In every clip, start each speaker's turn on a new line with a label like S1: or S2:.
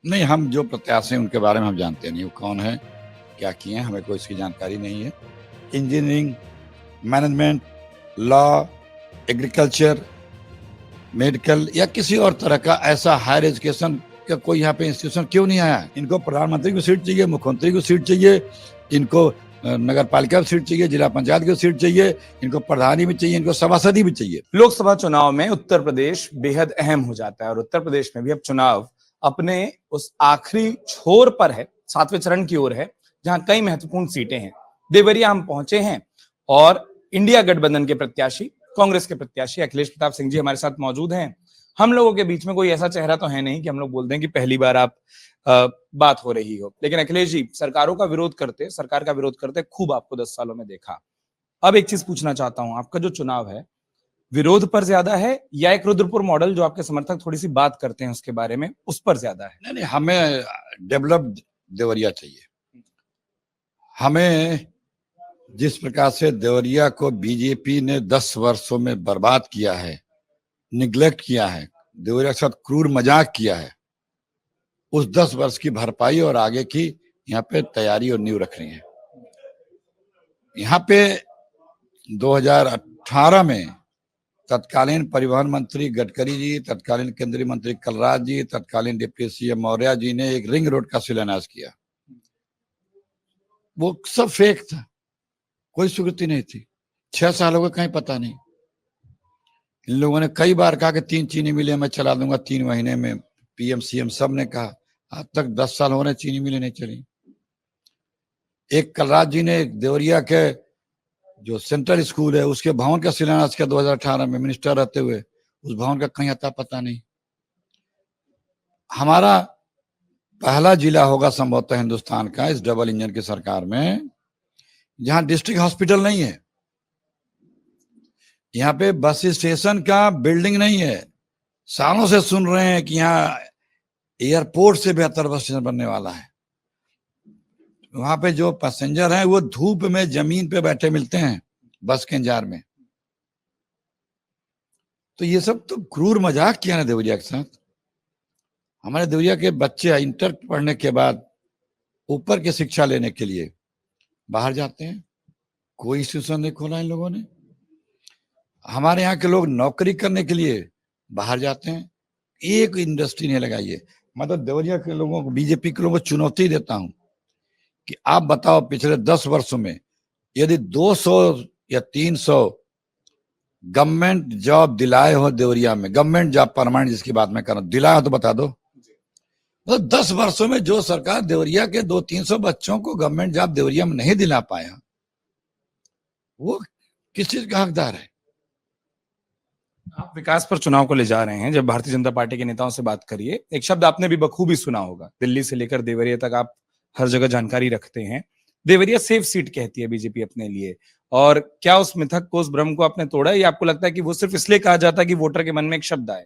S1: नहीं, हम जो प्रत्याशी हैं उनके बारे में हम जानते नहीं, वो कौन है, क्या किए हैं, हमें कोई इसकी जानकारी नहीं है। Engineering, management, law, agriculture, medical या किसी और तरह का ऐसा हायर एजुकेशन का कोई यहाँ पे इंस्टीट्यूशन क्यों नहीं आया? इनको प्रधानमंत्री की सीट चाहिए, मुख्यमंत्री की सीट चाहिए, इनको नगर पालिका की सीट चाहिए, जिला पंचायत की सीट चाहिए, इनको प्रधानी भी चाहिए, इनको सभासदी भी चाहिए।
S2: लोकसभा चुनाव में उत्तर प्रदेश बेहद अहम हो जाता है और उत्तर प्रदेश में भी अब चुनाव अपने उस आखिरी छोर पर है, 7वें चरण की ओर है, जहां कई महत्वपूर्ण सीटें हैं। देवरिया हम पहुंचे हैं और इंडिया गठबंधन के प्रत्याशी, कांग्रेस के प्रत्याशी अखिलेश प्रताप सिंह जी हमारे साथ मौजूद हैं। हम लोगों के बीच में कोई ऐसा चेहरा तो है नहीं कि हम लोग बोल दें कि पहली बार आप बात हो रही हो, लेकिन अखिलेश जी, सरकार का विरोध करते खूब आपको 10 सालों में देखा। अब एक चीज पूछना चाहता हूं, आपका जो चुनाव है विरोध पर ज्यादा है या एक रुद्रपुर मॉडल जो आपके समर्थक थोड़ी सी बात करते हैं उसके बारे में, उस पर ज्यादा है?
S1: नहीं, हमें डेवलप्ड देवरिया चाहिए। हमें जिस प्रकार से देवरिया को बीजेपी ने 10 वर्षों में बर्बाद किया है, निग्लेक्ट किया है, देवरिया के साथ क्रूर मजाक किया है, उस 10 वर्ष की भरपाई और आगे की यहाँ पे तैयारी और नींव रख रही है। यहाँ पे 2018 में तत्कालीन परिवहन मंत्री गडकरी जी, तत्कालीन केंद्रीय मंत्री कलराज जी, तत्कालीन डिप्टी सीएम मौर्य जी ने एक रिंग रोड का शिलान्यास किया। वो सब फेक था, कोई स्वीकृति नहीं थी। 6 साल हो गए, कहीं पता नहीं। इन लोगों ने कई बार कहा कि 3 चीनी मिलें मैं चला दूंगा 3 महीने में, पीएम सीएम सब ने कहा। आज तक 10 साल हो रहे, चीनी मिलें नहीं चली। एक कलराज जी ने देवरिया के जो सेंट्रल स्कूल है उसके भवन का शिलान्यास किया 2018 में, मिनिस्टर रहते हुए। उस भवन का कहीं अता पता नहीं। हमारा पहला जिला होगा संभवतः हिंदुस्तान का इस डबल इंजन की सरकार में जहां डिस्ट्रिक्ट हॉस्पिटल नहीं है, यहाँ पे बस स्टेशन का बिल्डिंग नहीं है। सालों से सुन रहे हैं कि यहाँ एयरपोर्ट से बेहतर बस स्टेशन बनने वाला है। वहां पे जो पैसेंजर हैं वो धूप में जमीन पे बैठे मिलते हैं बस के इंतजार में। तो ये सब तो क्रूर मजाक किया ना देवरिया के साथ। हमारे देवरिया के बच्चे इंटर पढ़ने के बाद ऊपर की शिक्षा लेने के लिए बाहर जाते हैं, कोई इंस्टीट्यूशन नहीं खोला इन लोगों ने। हमारे यहाँ के लोग नौकरी करने के लिए बाहर जाते हैं, एक इंडस्ट्री नहीं लगाई है। मैं तो देवरिया के लोगों को, बीजेपी के लोगों को चुनौती देता हूं कि आप बताओ पिछले 10 वर्षों में यदि 200 या 300 गवर्नमेंट जॉब दिलाए हो देवरिया में, गवर्नमेंट जॉब परमानेंट जिसकी बात मैं कर रहा हूं, दिलाया हो तो बता दो। तो 10 वर्षों में जो सरकार देवरिया के 200-300 बच्चों को गवर्नमेंट जॉब देवरिया में नहीं दिला पाया, वो किस चीज का हकदार है?
S2: आप विकास पर चुनाव को ले जा रहे हैं, जब भारतीय जनता पार्टी के नेताओं से बात करिए, एक शब्द आपने भी बखूबी सुना होगा, दिल्ली से लेकर देवरिया तक आप हर जगह जानकारी रखते हैं। देवरिया सेफ सीट कहती है बीजेपी अपने लिए, और क्या उस मिथक को, उस भ्रम को आपने तोड़ा है या आपको लगता है कि वो सिर्फ इसलिए कहा जाता है कि वोटर के मन में एक शब्द आए?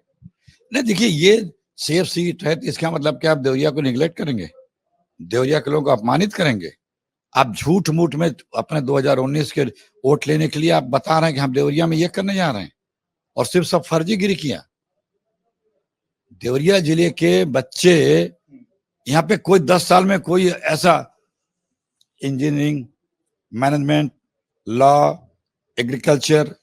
S1: नहीं, देखिए, ये सेफ सीट है तो इसका मतलब क्या आप देवरिया को निगलेक्ट करेंगे, देवरिया के लोगों को अपमानित करेंगे? आप झूठ मूठ में अपने 2019 के वोट लेने के लिए आप बता रहे हैं कि हम देवरिया में ये करने जा रहे हैं, और सिर्फ सब फर्जीगिरी किया। देवरिया जिले के बच्चे, यहाँ पे कोई 10 साल में कोई ऐसा engineering, management, law, agriculture,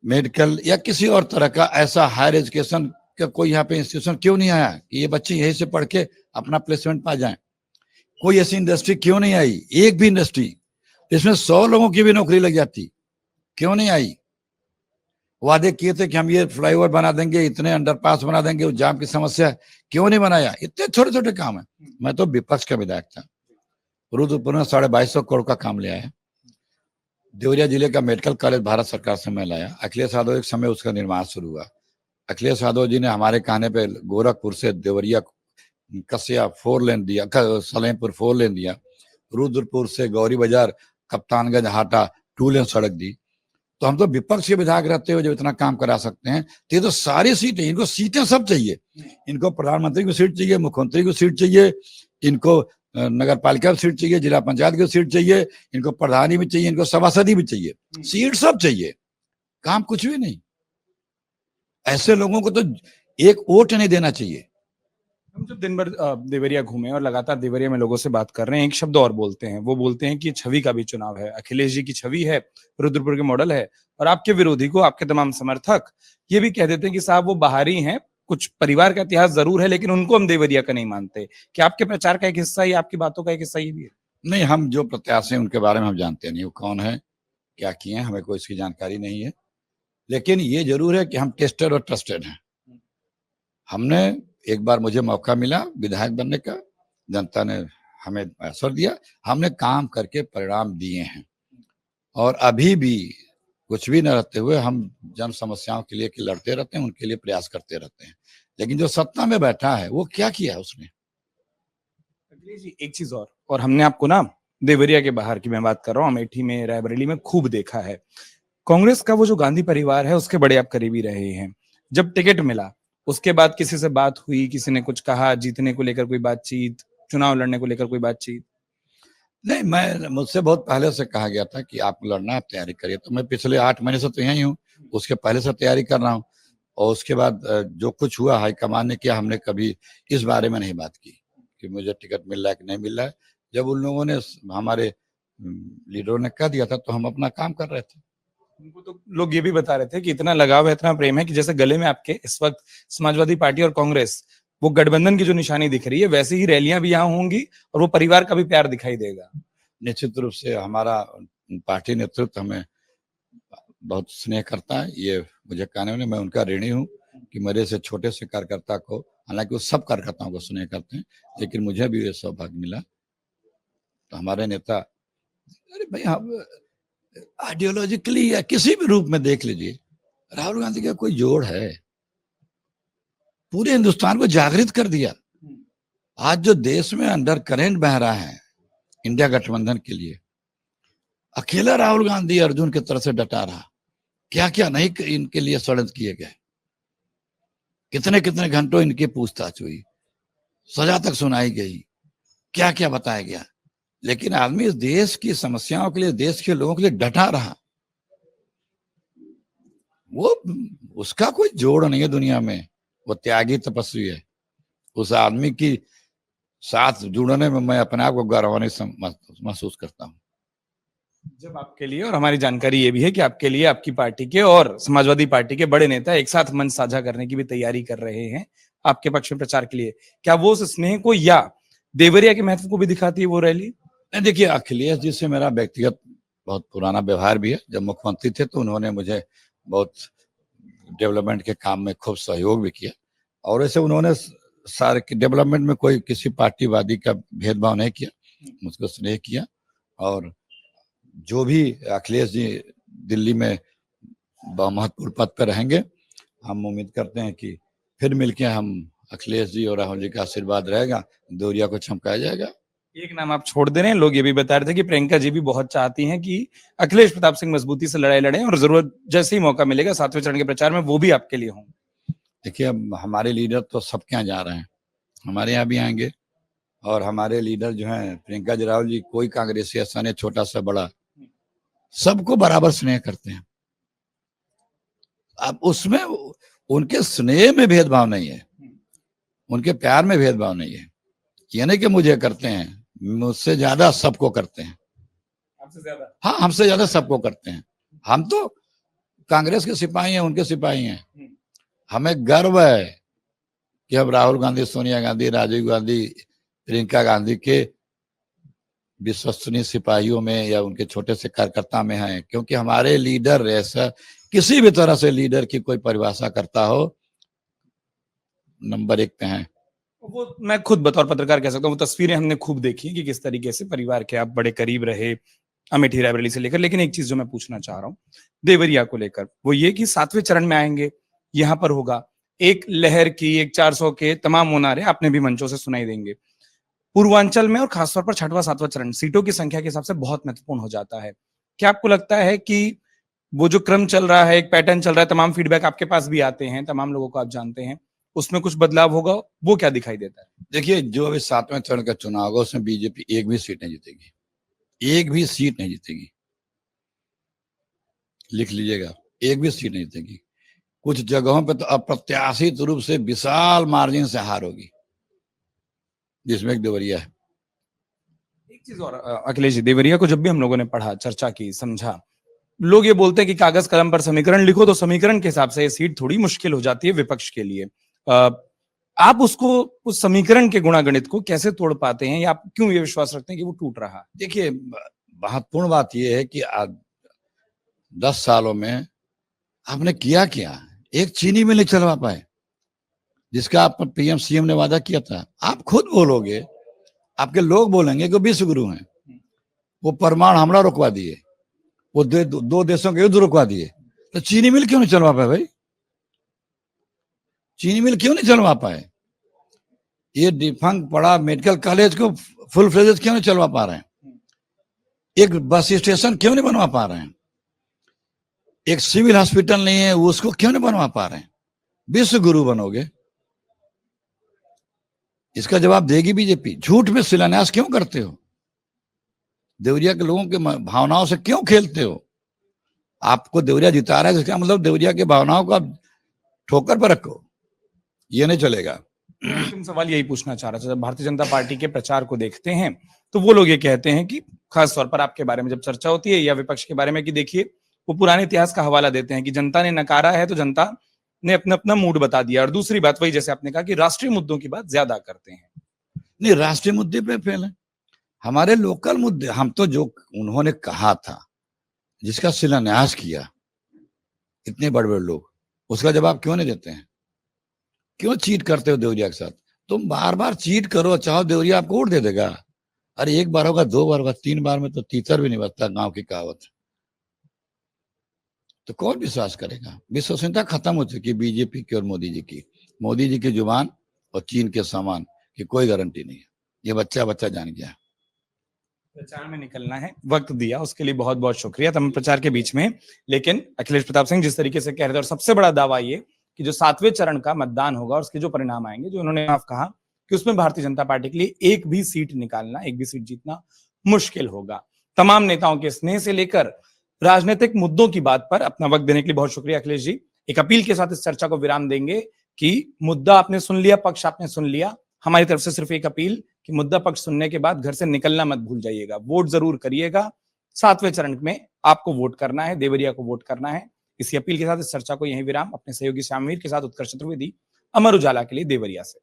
S1: medical या किसी और तरह का ऐसा हायर एजुकेशन का कोई यहाँ पे इंस्टीट्यूशन क्यों नहीं आया कि ये बच्चे यहीं से पढ़ के अपना प्लेसमेंट पा जाएं? कोई ऐसी इंडस्ट्री क्यों नहीं आई? एक भी इंडस्ट्री इसमें 100 लोगों की भी नौकरी लग जाती, क्यों नहीं आई? वादे किए थे कि हम ये फ्लाईओवर बना देंगे, इतने अंडरपास बना देंगे, उस जाम की समस्या क्यों नहीं बनाया? इतने छोटे छोटे काम है। मैं तो विपक्ष का विधायक था, रुद्रपुर में 250 करोड़ का काम ले आया। देवरिया जिले का मेडिकल कॉलेज भारत सरकार से मैं लाया। अखिलेश यादव एक समय उसका निर्माण शुरू हुआ। अखिलेश यादव जी ने हमारे कहने पे गोरखपुर से देवरिया कसिया 4 लेन दिया, सलेमपुर 4 लेन दिया, रुद्रपुर से गौरी बाजार कप्तानगंज हाटा 2 लेन सड़क दी। तो हम तो विपक्ष के विधायक रहते हुए जब इतना काम करा सकते हैं, तो ये तो सारी सीटें, इनको सीटें सब चाहिए। इनको प्रधानमंत्री की सीट चाहिए, मुख्यमंत्री की सीट चाहिए, इनको नगर पालिका की सीट चाहिए, जिला पंचायत की सीट चाहिए, इनको प्रधानी भी चाहिए, इनको सभासदी भी चाहिए, सीट सब चाहिए, काम कुछ भी नहीं। ऐसे लोगों को तो एक वोट नहीं देना चाहिए।
S2: हम जब दिन भर देवरिया घूमे और लगातार देवरिया में लोगों से बात कर रहे हैं, एक शब्द और बोलते हैं। वो बोलते हैं कि ये छवि का भी चुनाव है। अखिलेश जी की छवि है, रुद्रपुर के मॉडल है, और आपके विरोधी को आपके तमाम समर्थक ये भी कह देते हैं कि साहब वो बाहरी हैं, कुछ परिवार का इतिहास जरूर है, लेकिन उनको हम देवरिया का नहीं मानते। क्या आपके प्रचार का एक हिस्सा ही, आपकी बातों का एक हिस्सा ये भी है?
S1: नहीं, हम जो प्रत्याशी हैं उनके बारे में हम जानते नहीं, वो कौन है, क्या किए हैं, हमें कोई इसकी जानकारी नहीं है। लेकिन ये जरूर है कि हम टेस्टेड और ट्रस्टेड हैं। हमने एक बार, मुझे मौका मिला विधायक बनने का, जनता ने हमें अवसर दिया, हमने काम करके परिणाम दिए हैं। और अभी भी कुछ भी न रहते हुए हम जन समस्याओं के लिए लड़ते रहते हैं, उनके लिए प्रयास करते रहते हैं। लेकिन जो सत्ता में बैठा है वो क्या किया है उसने?
S2: अखिलेश जी, एक चीज और हमने आपको ना देवरिया के बाहर की मैं बात कर रहा हूँ, अमेठी में, रायबरेली में खूब देखा है। कांग्रेस का वो जो गांधी परिवार है उसके बड़े आप करीबी रहे हैं। जब टिकट मिला उसके बाद किसी से बात हुई, किसी ने कुछ कहा, जीतने को लेकर कोई बातचीत, चुनाव लड़ने को लेकर कोई बातचीत?
S1: नहीं, मैं, मुझसे बहुत पहले से कहा गया था कि आप लड़ना, आप तैयारी करिए। तो मैं पिछले 8 महीने से तो यहीं हूँ, उसके पहले से तैयारी कर रहा हूँ। और उसके बाद जो कुछ हुआ हाईकमान ने किया, हमने कभी इस बारे में नहीं बात की कि मुझे टिकट मिल रहा है कि नहीं मिल रहा है। जब उन लोगों ने, हमारे लीडरों ने कह दिया था, तो हम अपना काम कर रहे थे।
S2: उनको तो लोग ये भी बता रहे थे कि इतना लगाव है, इतना प्रेम है कि जैसे गले में आपके इस वक्त समाजवादी पार्टी और कांग्रेस, वो गठबंधन की जो निशानी दिख रही है, वैसे ही रैलियां भी यहाँ होंगी और वो परिवार का भी प्यार दिखाई देगा।
S1: निश्चित रूप से हमारा पार्टी नेतृत्व हमें बहुत स्नेह करता है, ये मुझे कहने में मैं उनका ऋणी हूँ कि मेरे से छोटे से कार्यकर्ता को, हालांकि वो सब कार्यकर्ताओं को स्नेह करते हैं, लेकिन मुझे भी ये सौभाग्य मिला। तो हमारे नेता, अरे भाई, हम आइडियोलॉजिकली या किसी भी रूप में देख लीजिए, राहुल गांधी का कोई जोड़ है? पूरे हिंदुस्तान को जागृत कर दिया। आज जो देश में अंडर करेंट बह रहा है इंडिया गठबंधन के लिए, अकेला राहुल गांधी अर्जुन की तरह से डटा रहा। क्या क्या नहीं इनके लिए षड्यंत्र किए गए, कितने कितने घंटों इनकी पूछताछ हुई, सजा तक सुनाई गई, क्या क्या बताया गया। लेकिन आदमी इस देश की समस्याओं के लिए, देश के लोगों के लिए डटा रहा। वो, उसका कोई जोड़ नहीं है दुनिया में। वो त्यागी तपस्वी है। उस आदमी की साथ जुड़ने में मैं अपने आप को गौरवान्वित महसूस करता हूँ।
S2: जब आपके लिए, और हमारी जानकारी ये भी है कि आपके लिए आपकी पार्टी के और समाजवादी पार्टी के बड़े नेता एक साथ मंच साझा करने की भी तैयारी कर रहे हैं आपके पक्ष में प्रचार के लिए, क्या वो उस स्नेह को या देवरिया के महत्व को भी दिखाती है वो रैली?
S1: नहीं, देखिए, अखिलेश जी से मेरा व्यक्तिगत बहुत पुराना व्यवहार भी है। जब मुख्यमंत्री थे तो उन्होंने मुझे बहुत डेवलपमेंट के काम में खूब सहयोग भी किया। और ऐसे उन्होंने सारे डेवलपमेंट में कोई किसी पार्टीवादी का भेदभाव नहीं किया, मुझको स्नेह किया। और जो भी अखिलेश जी दिल्ली में महत्वपूर्ण पद पर रहेंगे, हम उम्मीद करते हैं कि फिर मिलके हम, अखिलेश जी और राहुल जी का आशीर्वाद रहेगा, देवरिया को चमकाया जाएगा।
S2: एक नाम आप छोड़ दे रहे हैं, लोग ये भी बता रहे थे कि प्रियंका जी भी बहुत चाहती हैं कि अखिलेश प्रताप सिंह मजबूती से लड़ाई लड़ें और जरूरत जैसे ही मौका मिलेगा 7वें चरण के प्रचार में वो भी आपके लिए हों।
S1: देखिए, अब हमारे लीडर तो सबके यहाँ जा रहे हैं, हमारे यहाँ भी आएंगे। और हमारे लीडर जो हैं, प्रियंका जी, राहुल जी, कोई कांग्रेसी ऐसा नहीं, छोटा सा बड़ा, सबको बराबर स्नेह करते हैं। अब उसमें उनके स्नेह में भेदभाव नहीं है, उनके प्यार में भेदभाव नहीं है। ये नहीं कि मुझे करते हैं, मुझसे ज्यादा सबको करते हैं।
S2: आपसे ज्यादा?
S1: हाँ, हमसे ज्यादा सबको करते हैं। हम तो कांग्रेस के सिपाही हैं, उनके सिपाही हैं। हमें गर्व है कि हम राहुल गांधी, सोनिया गांधी, राजीव गांधी, प्रियंका गांधी के विश्वसनीय सिपाहियों में या उनके छोटे से कार्यकर्ता में हैं। क्योंकि हमारे लीडर, ऐसा किसी भी तरह से लीडर की कोई परिभाषा करता हो, नंबर 1 पे हैं।
S2: वो मैं खुद बतौर पत्रकार कह सकता हूँ, वो तस्वीरें हमने खूब देखी कि किस तरीके से परिवार के आप बड़े करीब रहे अमेठी रायबरेली से लेकर। लेकिन एक चीज जो मैं पूछना चाह रहा हूँ देवरिया को लेकर, वो ये कि 7वें चरण में आएंगे, यहाँ पर होगा एक लहर की, एक 400 के तमाम मुनारे आपने भी मंचों से सुनाई देंगे। पूर्वांचल में और खासतौर पर 6वां 7वां चरण सीटों की संख्या के हिसाब से बहुत महत्वपूर्ण हो जाता है। क्या आपको लगता है कि वो जो क्रम चल रहा है, एक पैटर्न चल रहा है, तमाम फीडबैक आपके पास भी आते हैं, तमाम लोगों को आप जानते हैं, उसमें कुछ बदलाव होगा? वो क्या दिखाई देता है?
S1: देखिए, जो अभी 7वें चरण का चुनाव होगा उसमें बीजेपी एक भी सीट नहीं जीतेगी, एक भी सीट नहीं जीतेगी। लिख लीजिएगा, एक भी सीट नहीं जीतेगी। कुछ जगहों पे तो अप्रत्याशित रूप से विशाल मार्जिन से हार होगी। जिसमें एक देवरिया है।
S2: एक चीज और अखिलेश जी, देवरिया को जब भी हम लोगों ने पढ़ा, चर्चा की, समझा, लोग ये बोलते हैं कि कागज कलम पर समीकरण लिखो तो समीकरण के हिसाब से ये सीट थोड़ी मुश्किल हो जाती है विपक्ष के लिए। आप उसको, उस समीकरण के गुणागणित को कैसे तोड़ पाते हैं, या आप क्यों ये विश्वास रखते हैं कि वो टूट रहा है?
S1: देखिए, महत्वपूर्ण बात यह है कि 10 सालों में आपने किया क्या? एक चीनी मिल नहीं चलवा पाए, जिसका आप पीएम सीएम ने वादा किया था। आप खुद बोलोगे, आपके लोग बोलेंगे कि विश्व गुरु हैं, वो परमाणु हमला रुकवा दिए, वो दो देशों के युद्ध रुकवा दिए, तो चीनी मिल क्यों नहीं चलवा पाए भाई? चीनी मिल क्यों नहीं चलवा पाए? ये डिफंक्ट पड़ा मेडिकल कॉलेज को फुल फ्लेजेज क्यों नहीं चलवा पा रहे हैं? एक बस स्टेशन क्यों नहीं बनवा पा रहे हैं? एक सिविल हॉस्पिटल नहीं है, उसको क्यों नहीं बनवा पा रहे हैं? विश्व गुरु बनोगे, इसका जवाब देगी बीजेपी। झूठ में शिलान्यास क्यों करते हो? देवरिया के लोगों के भावनाओं से क्यों खेलते हो? आपको देवरिया जिता रहा है, इसका मतलब देवरिया के भावनाओं को आप ठोकर पर रखो, ये नहीं चलेगा।
S2: अंतिम सवाल यही पूछना चाह रहा था, जब भारतीय जनता पार्टी के प्रचार को देखते हैं तो वो लोग ये कहते हैं कि, खास तौर पर आपके बारे में जब चर्चा होती है या विपक्ष के बारे में, कि देखिए वो पुराने इतिहास का हवाला देते हैं कि जनता ने नकारा है तो जनता ने अपना अपना मूड बता दिया। और दूसरी बात वही, जैसे आपने कहा, कि राष्ट्रीय मुद्दों की बात ज्यादा करते हैं।
S1: नहीं, राष्ट्रीय मुद्दे पे फेल है, हमारे लोकल मुद्दे। हम तो जो उन्होंने कहा था, जिसका शिलान्यास किया इतने बड़े बड़े लोग, उसका जवाब क्यों नहीं देते हैं? क्यों चीट करते हो देवरिया के साथ? तुम बार बार चीट करो, चाहो देवरिया आपको वोट दे देगा। अरे एक बार होगा, 2 बार होगा, 3 बार में तो तीतर भी नहीं बचता, गांव की कहावत। तो कौन विश्वास करेगा? विश्वसनीयता खत्म हो चुकी बीजेपी की और मोदी जी की। मोदी जी की जुबान और चीन के सामान की कोई गारंटी नहीं है, ये बच्चा जान गया।
S2: प्रचार में निकलना है, वक्त दिया उसके लिए बहुत बहुत शुक्रिया। तमाम प्रचार के बीच में, लेकिन अखिलेश प्रताप सिंह जिस तरीके से कह रहे थे, और सबसे बड़ा दावा ये कि जो 7वें चरण का मतदान होगा और उसके जो परिणाम आएंगे, जो उन्होंने आप कहा कि उसमें भारतीय जनता पार्टी के लिए एक भी सीट निकालना, एक भी सीट जीतना मुश्किल होगा। तमाम नेताओं के स्नेह से लेकर राजनीतिक मुद्दों की बात पर अपना वक्त देने के लिए बहुत शुक्रिया अखिलेश जी। एक अपील के साथ इस चर्चा को विराम देंगे कि मुद्दा आपने सुन लिया, पक्ष आपने सुन लिया। हमारी तरफ से सिर्फ एक अपील कि मुद्दा पक्ष सुनने के बाद घर से निकलना मत भूल जाइएगा, वोट जरूर करिएगा। 7वें चरण में आपको वोट करना है, देवरिया को वोट करना है। इसी अपील के साथ इस चर्चा को यहीं विराम। अपने सहयोगी श्यामवीर के साथ उत्कर्ष चतुर्वेदी, अमर उजाला के लिए, देवरिया से।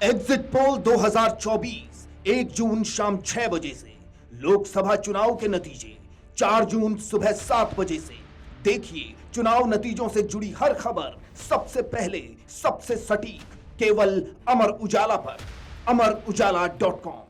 S3: एग्जिट पोल 2024 1 जून शाम 6 बजे से। लोकसभा चुनाव के नतीजे 4 जून सुबह 7 बजे से। देखिए चुनाव नतीजों से जुड़ी हर खबर सबसे पहले, सबसे सटीक, केवल अमर उजाला पर, amarujala.com।